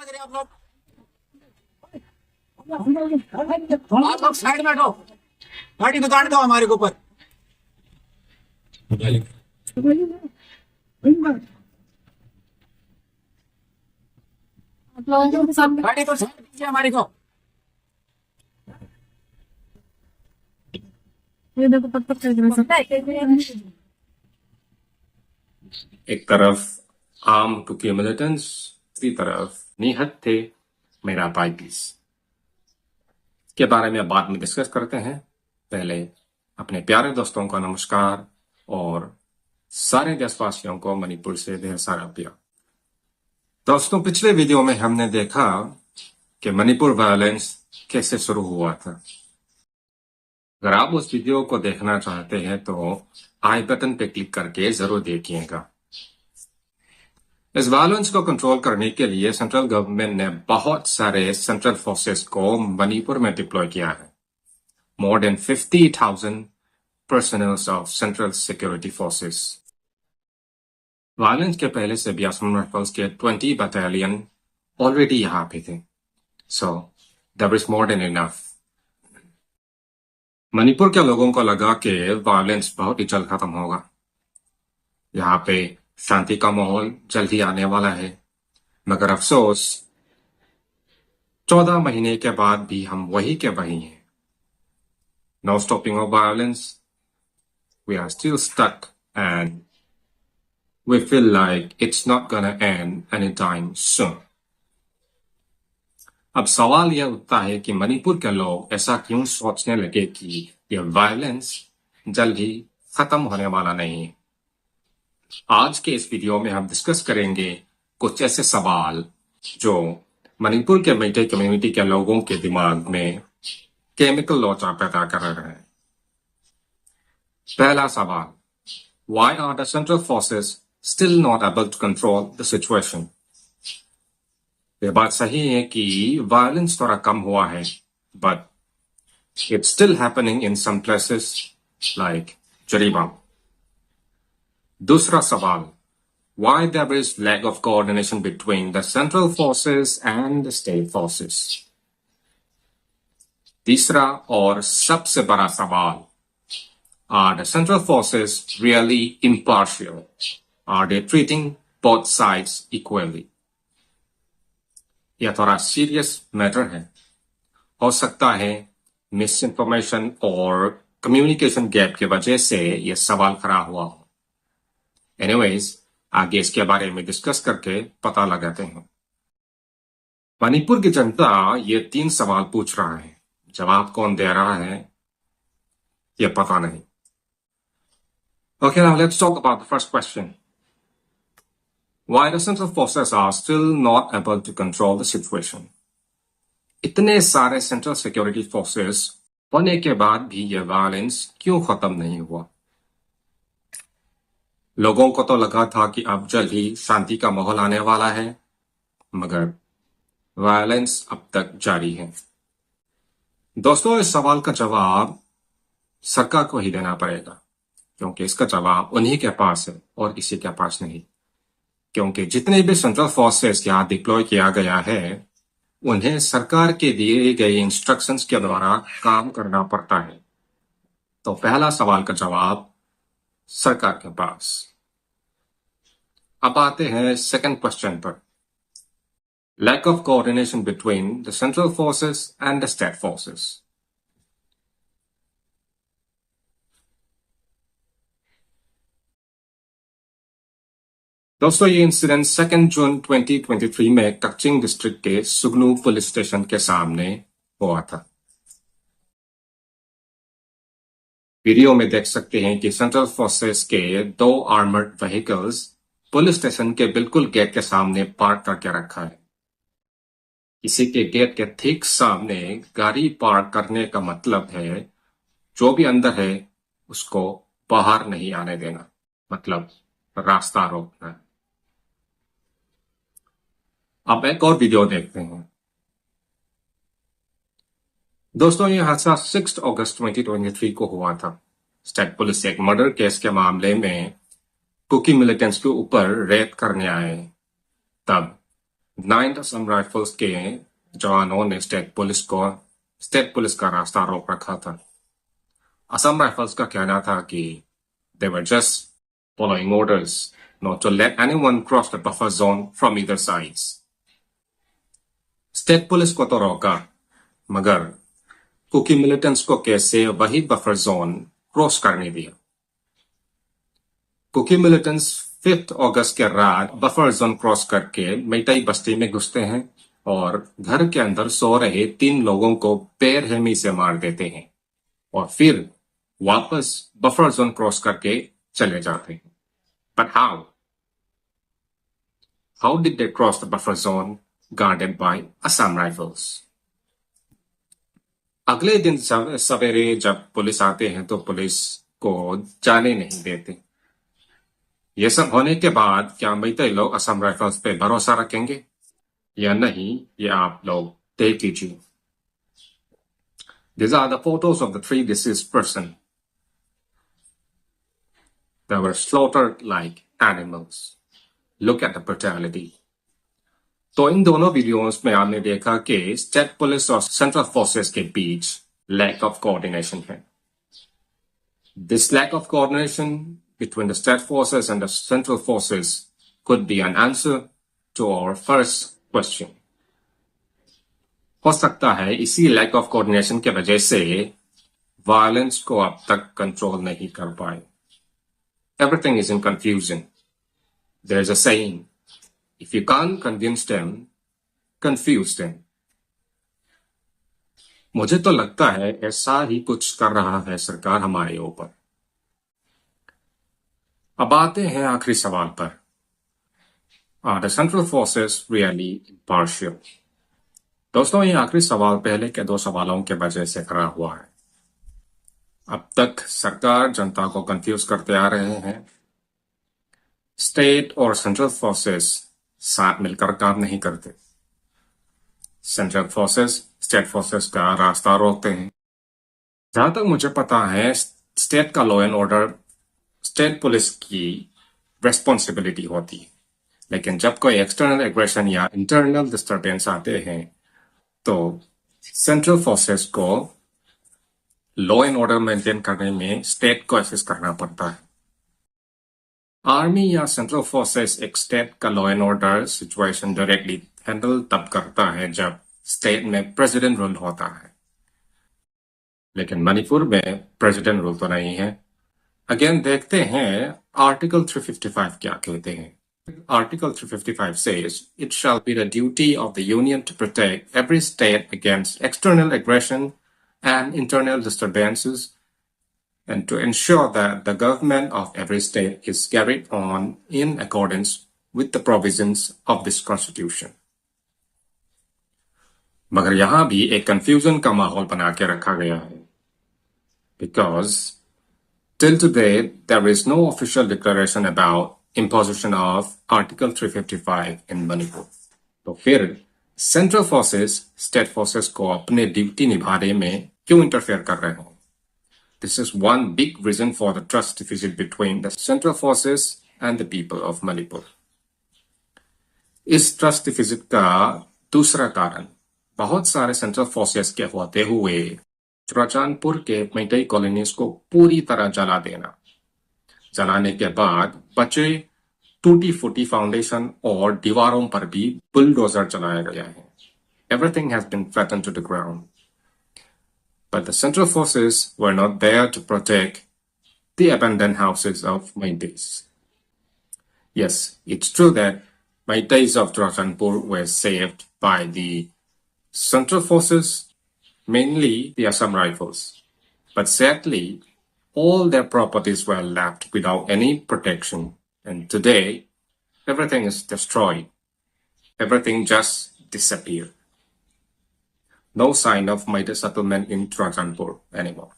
समझ रहे हैं आप लोग साइड में हटो, गाड़ी निकाल दो हमारे के ऊपर। गाड़ी को साइड कीजिए हमारे को। ये देखो पक पक कर सकता है। एक तरफ आम कुकी मिलिटेंट्स, दूसरी तरफ निहत थे मेरा बाईपीस के बारे में बाद में डिस्कस करते हैं। पहले अपने प्यारे दोस्तों को नमस्कार और सारे देशवासियों को मणिपुर से ढेर सारा प्यार। दोस्तों, पिछले वीडियो में हमने देखा कि मणिपुर वायलेंस कैसे शुरू हुआ था। अगर आप उस वीडियो को देखना चाहते हैं तो आई बटन पे क्लिक करके जरूर देखिएगा। इस वायलेंस को कंट्रोल करने के लिए सेंट्रल गवर्नमेंट ने बहुत सारे सेंट्रल फोर्सेस को मणिपुर में डिप्लॉय किया है। More than 50,000 personnels of central security forces. Violence के पहले से भी असम राइफल्स के 20 बटालियन ऑलरेडी यहाँ पे थे, so there is more than enough. Manipur के लोगों को लगा कि वायलेंस बहुत ही जल्द खत्म होगा, यहाँ पे शांति का माहौल जल्द ही आने वाला है। मगर अफसोस 14 महीने के बाद भी हम वही के वही हैं। No stopping of violence. We are still stuck and we feel like it's not gonna end anytime soon. अब सवाल यह उठता है कि मणिपुर के लोग ऐसा क्यों सोचने लगे कि यह वायलेंस जल्द ही खत्म होने वाला नहीं है। आज के इस वीडियो में हम डिस्कस करेंगे कुछ ऐसे सवाल जो मणिपुर के मेइटे कम्युनिटी के लोगों के दिमाग में केमिकल लोचा पैदा कर रहे हैं। पहला सवाल, why are the central forces still not able to control the situation? ये बात सही है कि वायलेंस थोड़ा कम हुआ है, but it's still happening in some places like Jariban. दूसरा सवाल, why there is lack of coordination between the central forces and the state forces? तीसरा और सबसे बड़ा सवाल, are the central forces really impartial? Are they treating both sides equally? यह थोड़ा serious matter है। हो सकता है मिस इन्फॉर्मेशन और कम्युनिकेशन गैप की वजह से यह सवाल खड़ा हुआ हो। एनीवेज, आगे इसके बारे में डिस्कस करके पता लगाते हैं। मणिपुर की जनता ये 3 सवाल पूछ रहा है, जवाब कौन दे रहा है ये पता नहीं। Okay, now let's talk about the first question. Why the central forces are still not able to control the situation? इतने सारे सेंट्रल सिक्योरिटी फोर्सेस होने के बाद भी ये वायलेंस क्यों खत्म नहीं हुआ? लोगों को तो लगा था कि अब जल्द ही शांति का माहौल आने वाला है, मगर वायलेंस अब तक जारी है। दोस्तों, इस सवाल का जवाब सरकार को ही देना पड़ेगा, क्योंकि इसका जवाब उन्हीं के पास है और किसी के पास नहीं। क्योंकि जितने भी सेंट्रल फोर्सेस यहाँ डिप्लॉय किया गया है, उन्हें सरकार के दिए गए इंस्ट्रक्शंस के द्वारा काम करना पड़ता है। तो पहला सवाल का जवाब सरकार के पास। अब आते हैं सेकंड क्वेश्चन पर, lack of coordination between the central forces and the state forces. दोस्तों, ये इंसिडेंट 2 जून 2023 में कक्चिंग डिस्ट्रिक्ट के सुगनू पुलिस स्टेशन के सामने हुआ था। वीडियो में देख सकते हैं कि सेंट्रल फोर्सेस के 2 आर्मर्ड व्हीकल्स पुलिस स्टेशन के बिल्कुल गेट के सामने पार्क करके रखा है। किसी के गेट के ठीक सामने गाड़ी पार्क करने का मतलब है जो भी अंदर है उसको बाहर नहीं आने देना, मतलब रास्ता रोकना। अब एक और वीडियो देखते हैं। दोस्तों, यह हादसा 6 अगस्त 2023 को हुआ था। स्टेट पुलिस एक मर्डर केस के मामले में कुकी मिलिटेंट्स के ऊपर रेड करने आए। तब 9th असम राइफल्स के जवानों ने स्टेट पुलिस का रास्ता रोक रखा था। असम राइफल्स का कहना था कि they were just following orders not to let anyone cross the buffer zone from either sides. State police को तो रोका, मगर कुकी मिलिटेंट्स को कैसे वही बफर जोन क्रॉस करने दिया। कुकी मिलिटेंट्स 5 अगस्त के रात बफर जोन क्रॉस करके मैतेई बस्ती में घुसते हैं और घर के अंदर सो रहे 3 लोगों को बेरहमी से मार देते हैं और फिर वापस बफर जोन क्रॉस करके चले जाते हैं। But how? How did they cross the buffer zone guarded by Assam Rifles? अगले दिन सवेरे जब पुलिस आते हैं तो पुलिस को जाने नहीं देते। ये सब होने के बाद क्या मैतेई लोग असम राइफल्स पे भरोसा रखेंगे या नहीं, ये आप लोग देख लीजिए। These are the photos of the 3 deceased persons. They were slaughtered like animals. Look at the brutality. तो इन दोनों वीडियोस में आपने देखा कि स्टेट पुलिस और सेंट्रल फोर्सेस के बीच लैक ऑफ कोऑर्डिनेशन है। This lack of coordination between the state forces and the central forces could be an answer to our first question. हो सकता है इसी लैक ऑफ कोऑर्डिनेशन के वजह से वायलेंस को अब तक कंट्रोल नहीं कर पाए। Everything is in confusion. There's a saying, if you can't convince them, confuse them. मुझे तो लगता है ऐसा ही कुछ कर रहा है सरकार हमारे ऊपर। अब आते हैं आखिरी सवाल पर। Are the central forces really impartial? दोस्तों, ये आखिरी सवाल पहले के 2 सवालों के वजह से खड़ा हुआ है। अब तक सरकार जनता को कंफ्यूज करते आ रहे हैं। स्टेट और सेंट्रल फोर्सेस साथ मिलकर काम नहीं करते। सेंट्रल फोर्सेस स्टेट फोर्सेस का रास्ता रोकते हैं। जहां तक मुझे पता है, स्टेट का law and order state police की रेस्पॉन्सिबिलिटी होती है, लेकिन जब कोई एक्सटर्नल एग्रेशन या इंटरनल डिस्टर्बेंस आते हैं तो सेंट्रल फोर्सेस को लॉ एंड ऑर्डर मेंटेन करने में स्टेट को असिस्ट करना पड़ता है। आर्मी या सेंट्रल फोर्सेस एक स्टेट का law and order situation directly handle तब करता है जब स्टेट में प्रेसिडेंट रूल होता है, लेकिन मणिपुर में प्रेसिडेंट रूल तो नहीं है। अगेन देखते हैं आर्टिकल 355 क्या कहते हैं। Article 355 says, it shall be the duty of the Union to protect every state against external aggression and internal disturbances, and to ensure that the government of every state is carried on in accordance with the provisions of this constitution. मगर यहाँ भी एक confusion का माहौल बना के रखा गया है, because till today there is no official declaration about imposition of Article 355 in Manipur. तो फिर सेंट्रल फोर्सेस स्टेट फोर्सेस को अपने ड्यूटी निभाने में क्यों इंटरफेयर कर रहे हैं? This is one big reason for the trust deficit between the central forces and the people of Manipur. इस ट्रस्ट डिफिसिट का दूसरा कारण बहुत सारे सेंट्रल फोर्सेस के होते हुए चुराचांदपुर के मैतेई कॉलोनीज को पूरी तरह जला देना। जलाने के बाद बचे टूटी फूटी फाउंडेशन और दीवारों पर भी बुलडोजर चलाया गया है। Everything has been flattened to the ground. But the central forces were not there to protect the abandoned houses of Meiteis. Yes, it's true that Meiteis of Churachandpur were saved by the central forces, mainly the Assam Rifles. But sadly, all their properties were left without any protection, and today everything is destroyed. Everything just disappeared. No sign of Meitei settlement in Churachandpur anymore.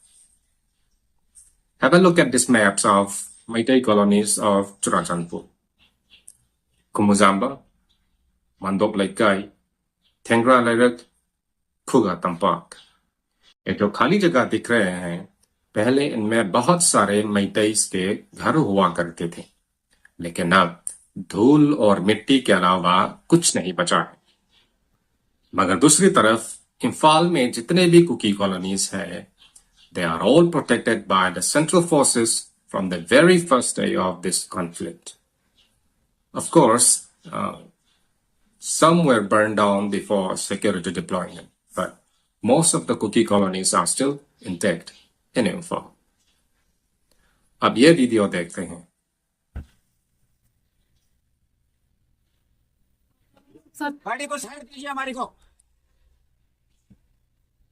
Have a look at these maps of Meitei colonies of Churachandpur. Kumuzamba, Mandop Laikai, Tengra Lairat, Khuga Tampak. ये जो खाली जगह दिख रहे हैं, पहले इनमें बहुत सारे मैतेईस के घर हुआ करते थे, लेकिन अब धूल और मिट्टी के अलावा कुछ नहीं बचा है। मगर दूसरी तरफ इम्फाल में जितने भी कुकी कॉलोनीज हैं, they are all protected by the central forces from the very first day of this conflict. Of course, some were burned down before security deployment, but most of the cookie colonies are still intact in Imphal. अब ये video देखते हैं। गाड़ी को side कीजिए हमारी को।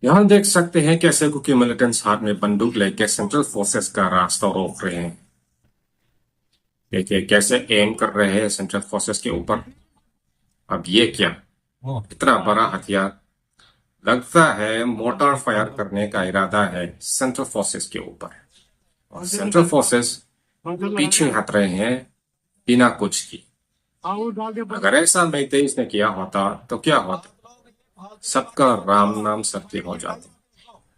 यहां देख सकते हैं कैसे कुकी मिलिटेंट्स हाथ में बंदूक लेकर सेंट्रल फोर्सेस का रास्ता रोक रहे हैं। देखिए कैसे एम कर रहे हैं सेंट्रल फोर्सेस के ऊपर। अब ये क्या, इतना बड़ा हथियार, लगता है मोर्टार फायर करने का इरादा है सेंट्रल फोर्सेस के ऊपर, और सेंट्रल फोर्सेस पीछे हट रहे हैं बिना कुछ की। अगर ऐसा मैतेईस ने किया होता तो क्या होता, सबका राम नाम सत्य हो जाते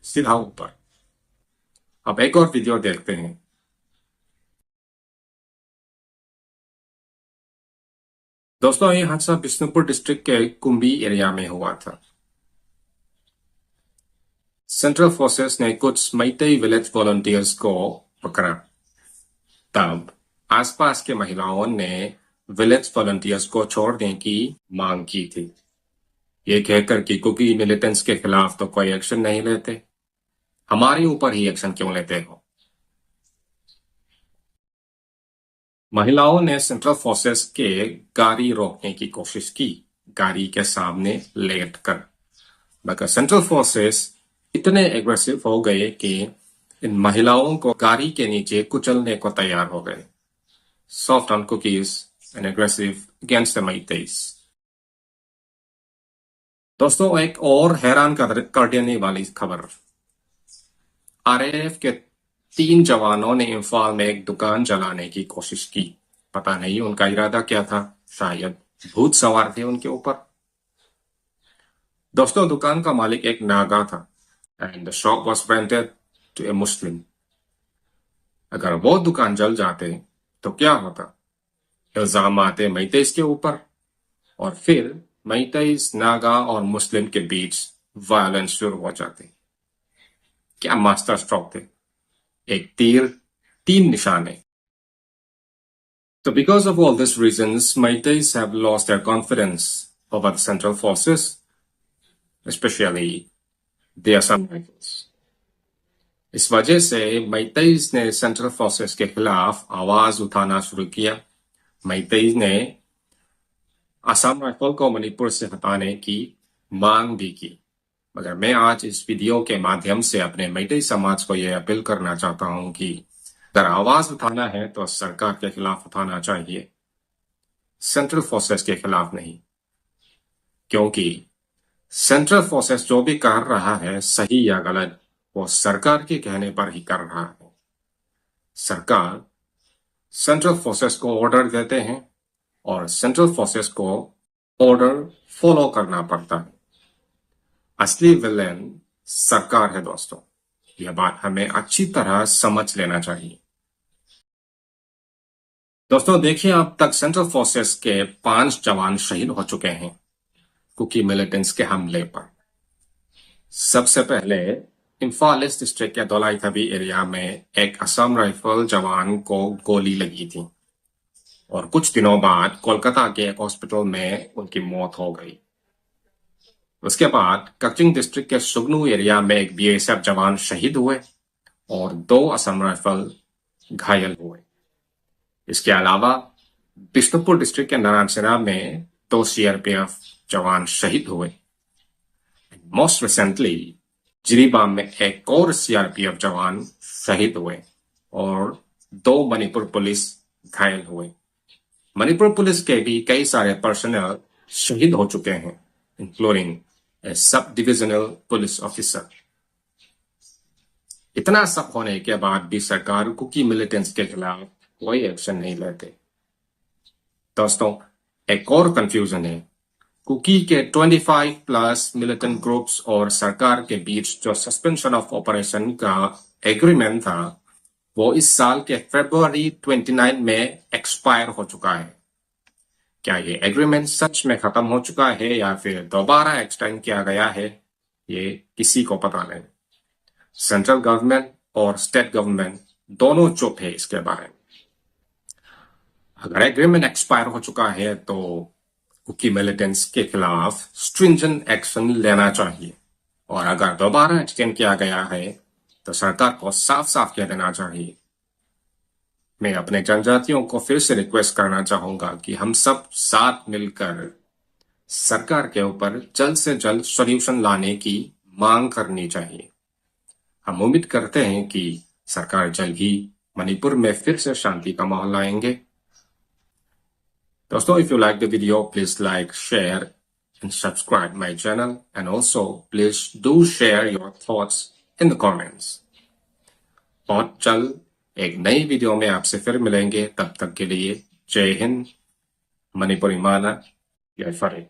सीधा ऊपर। अब एक और वीडियो देखते हैं। दोस्तों, ये हादसा बिष्णुपुर डिस्ट्रिक्ट के कुंभी एरिया में हुआ था। सेंट्रल फोर्सेस ने कुछ मैतेई विलेज वॉलंटियर्स को पकड़ा। तब आसपास के महिलाओं ने विलेज वॉलंटियर्स को छोड़ने की मांग की थी, ये कहकर कि कुकी मिलिटेंट्स के खिलाफ तो कोई एक्शन नहीं लेते, हमारे ऊपर ही एक्शन क्यों लेते हो। महिलाओं ने सेंट्रल फोर्सेस के गाड़ी रोकने की कोशिश की, गाड़ी के सामने लेटकर, मगर सेंट्रल फोर्सेस इतने एग्रेसिव हो गए कि इन महिलाओं को गाड़ी के नीचे कुचलने को तैयार हो गए। Soft on Kukis and aggressive against the Meiteis. दोस्तों, एक और हैरान कर देने वाली खबर। आरएएफ के 3 जवानों ने इम्फाल में एक दुकान जलाने की कोशिश की। पता नहीं उनका इरादा क्या था, शायद भूत सवार थे उनके ऊपर। दोस्तों, दुकान का मालिक एक नागा था and the shop was rented to a Muslim. अगर वो दुकान जल जाते तो क्या होता, इल्जाम आते मैतेईस के ऊपर, और फिर मैतेईस, नागा और मुस्लिम के बीच वायलेंस शुरू हो जाते। क्या मास्टर स्ट्रोक थे, एक तीर 3 निशाने। So because of all these reasons, Meiteis have lost their confidence over the central forces, especially the Assam rifles. इस वजह से मैतेईस ने सेंट्रल फोर्सेस के खिलाफ आवाज उठाना शुरू किया। मैतेईस ने असम राइफल को मणिपुर से हटाने की मांग भी की। मगर मैं आज इस वीडियो के माध्यम से अपने मैतेई समाज को यह अपील करना चाहता हूं कि अगर आवाज उठाना है तो सरकार के खिलाफ उठाना चाहिए, सेंट्रल फोर्सेस के खिलाफ नहीं, क्योंकि सेंट्रल फोर्सेस जो भी कर रहा है, सही या गलत, वो सरकार के कहने पर ही कर रहा है। सरकार सेंट्रल फोर्सेस को ऑर्डर देते हैं और सेंट्रल फोर्सेस को ऑर्डर फॉलो करना पड़ता है। असली विलेन सरकार है दोस्तों, यह बात हमें अच्छी तरह समझ लेना चाहिए। दोस्तों देखिए, अब तक सेंट्रल फोर्सेस के 5 जवान शहीद हो चुके हैं कुकी मिलिटेंट्स के हमले पर। सबसे पहले इम्फाल ईस्ट डिस्ट्रिक्ट के धौलाईथबी एरिया में एक असम राइफल जवान को गोली लगी थी, और कुछ दिनों बाद कोलकाता के एक हॉस्पिटल में उनकी मौत हो गई। उसके बाद कचिंग डिस्ट्रिक्ट के सुगनू एरिया में एक बीएसएफ जवान शहीद हुए और 2 असम राइफल घायल हुए। इसके अलावा बिष्णुपुर डिस्ट्रिक्ट के नारायणसेना में 2 सीआरपीएफ जवान शहीद हुए। मोस्ट रिसेंटली जिरीबाम में एक और सीआरपीएफ जवान शहीद हुए और 2 मणिपुर पुलिस घायल हुए। मणिपुर पुलिस के भी कई सारे पर्सनल शहीद हो चुके हैं, इंक्लूडिंग ए सब डिविजनल पुलिस ऑफिसर। इतना सब होने के बाद भी सरकार कुकी मिलिटेंट्स के खिलाफ कोई एक्शन नहीं लेते। दोस्तों, एक और कंफ्यूजन है, कुकी के 25+ मिलिटेंट ग्रुप्स और सरकार के बीच जो सस्पेंशन ऑफ ऑपरेशन का एग्रीमेंट था, वो इस साल के फरवरी 29 में एक्सपायर हो चुका है। क्या ये एग्रीमेंट सच में खत्म हो चुका है या फिर दोबारा एक्सटेंड किया गया है, ये किसी को पता नहीं। सेंट्रल गवर्नमेंट और स्टेट गवर्नमेंट दोनों चुप है इसके बारे में। अगर एग्रीमेंट एक्सपायर हो चुका है तो कुकी मिलिटेंट्स के खिलाफ स्ट्रिंजेंट एक्शन लेना चाहिए, और अगर दोबारा एक्सटेंड किया गया है तो सरकार को साफ साफ कह देना चाहिए। मैं अपने जनजातियों को फिर से रिक्वेस्ट करना चाहूंगा कि हम सब साथ मिलकर सरकार के ऊपर जल्द से जल्द सॉल्यूशन लाने की मांग करनी चाहिए। हम उम्मीद करते हैं कि सरकार जल्द ही मणिपुर में फिर से शांति का माहौल लाएंगे। दोस्तों, if you like the video, please like, share and subscribe my channel, and also please do share your thoughts in the comments. बहुत जल्द एक नई वीडियो में आपसे फिर मिलेंगे। तब तक के लिए जय हिंद, मणिपुरी माना, जय फरे।